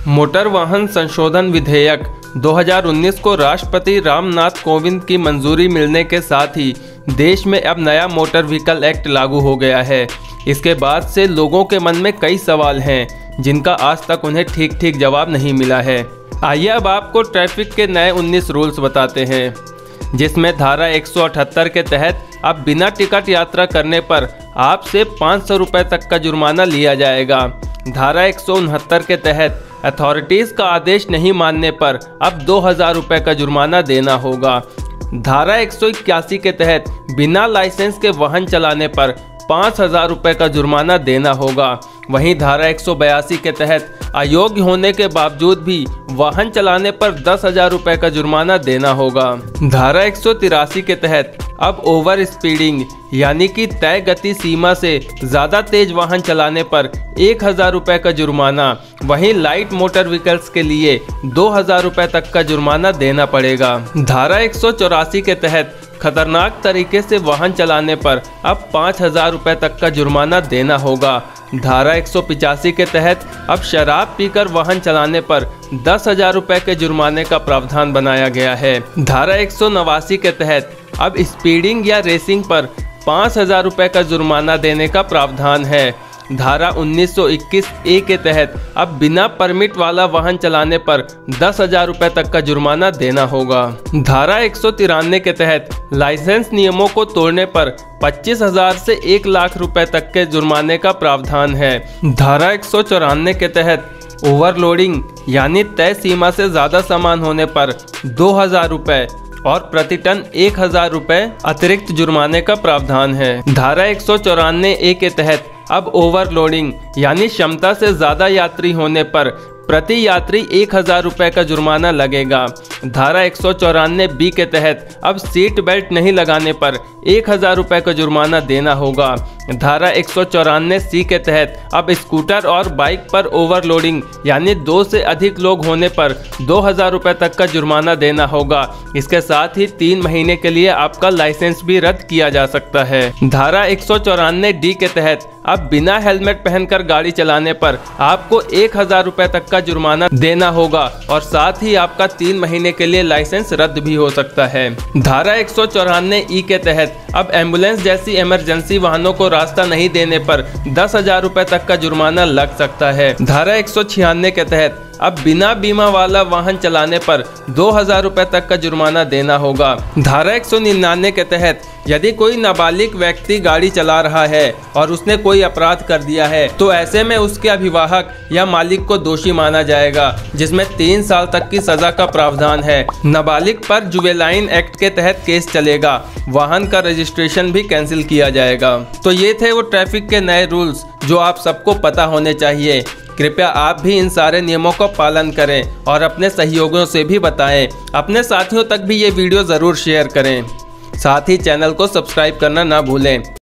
Motor वाहन संशोधन विधेयक 2019 को राष्ट्रपति रामनाथ कोविंद की मंजूरी मिलने के साथ ही देश में अब नया मोटर व्हीकल एक्ट लागू हो गया है। इसके बाद से लोगों के मन में कई सवाल हैं जिनका आज तक उन्हें ठीक जवाब नहीं मिला है। आइए अब आपको ट्रैफिक के नए 19 रूल्स बताते हैं, जिसमें धारा 178 के तहत अब बिना टिकट यात्रा करने पर आपसे 500 रुपये तक का जुर्माना लिया जाएगा। धारा 169 के तहत अथॉरिटीज़ का आदेश नहीं मानने पर अब 2000 रुपये का जुर्माना देना होगा। धारा 181 के तहत बिना लाइसेंस के वाहन चलाने पर 5000 रुपये का जुर्माना देना होगा। वहीं धारा 182 के तहत अयोग्य होने के बावजूद भी वाहन चलाने पर 10,000 रुपये का जुर्माना देना होगा। धारा 183 के तहत अब ओवर स्पीडिंग यानी कि तय गति सीमा से ज़्यादा तेज वाहन चलाने पर 1000 रुपये का जुर्माना, वहीं लाइट मोटर व्हीकल्स के लिए 2000 रुपये तक का जुर्माना देना पड़ेगा। धारा 184 के तहत खतरनाक तरीके से वाहन चलाने पर अब 5000 रुपये तक का जुर्माना देना होगा। धारा 185 के तहत अब शराब पीकर वाहन चलाने पर 10,000 रुपये के जुर्माने का प्रावधान बनाया गया है। धारा 189 के तहत अब स्पीडिंग या रेसिंग पर 5000 रुपये का जुर्माना देने का प्रावधान है। धारा 1921 ए के तहत अब बिना परमिट वाला वाहन चलाने पर 10,000 रुपये तक का जुर्माना देना होगा। धारा 193 के तहत लाइसेंस नियमों को तोड़ने पर 25,000 से 1 लाख रुपए तक के जुर्माने का प्रावधान है। धारा 194 के तहत ओवरलोडिंग यानी तय सीमा से ज़्यादा सामान होने पर 2000 रुपये और प्रति टन 1000 रुपये अतिरिक्त जुर्माने का प्रावधान है। धारा 194 ए के तहत अब ओवरलोडिंग यानी क्षमता से ज़्यादा यात्री होने पर प्रति यात्री 1000 रुपये का जुर्माना लगेगा। धारा 194 बी के तहत अब सीट बेल्ट नहीं लगाने पर 1000 रुपये का जुर्माना देना होगा। धारा 194 सी के तहत अब स्कूटर और बाइक पर ओवरलोडिंग यानी 2 से अधिक लोग होने पर 2000 रुपये तक का जुर्माना देना होगा। इसके साथ ही 3 महीने के लिए आपका लाइसेंस भी रद्द किया जा सकता है। धारा 194 डी के तहत अब बिना हेलमेट पहनकर गाड़ी चलाने पर आपको 1000 रुपये तक का जुर्माना देना होगा और साथ ही आपका 3 महीने के लिए लाइसेंस रद्द भी हो सकता है। धारा 194 ई के तहत अब एम्बुलेंस जैसी इमरजेंसी वाहनों को रास्ता नहीं देने पर 10,000 रुपये तक का जुर्माना लग सकता है। धारा 196 के तहत अब बिना बीमा वाला वाहन चलाने पर 2000 रुपये तक का जुर्माना देना होगा। धारा 199 के तहत यदि कोई नाबालिग व्यक्ति गाड़ी चला रहा है और उसने कोई अपराध कर दिया है तो ऐसे में उसके अभिभावक या मालिक को दोषी माना जाएगा, जिसमें 3 साल तक की सजा का प्रावधान है। नाबालिग पर जुवेनाइल एक्ट के तहत केस चलेगा। वाहन का रजिस्ट्रेशन भी कैंसिल किया जाएगा। तो ये थे वो ट्रैफिक के नए रूल्स जो आप सबको पता होने चाहिए। कृपया आप भी इन सारे नियमों का पालन करें और अपने सहयोगियों से भी बताएं। अपने साथियों तक भी ये वीडियो ज़रूर शेयर करें। साथ ही चैनल को सब्सक्राइब करना ना भूलें।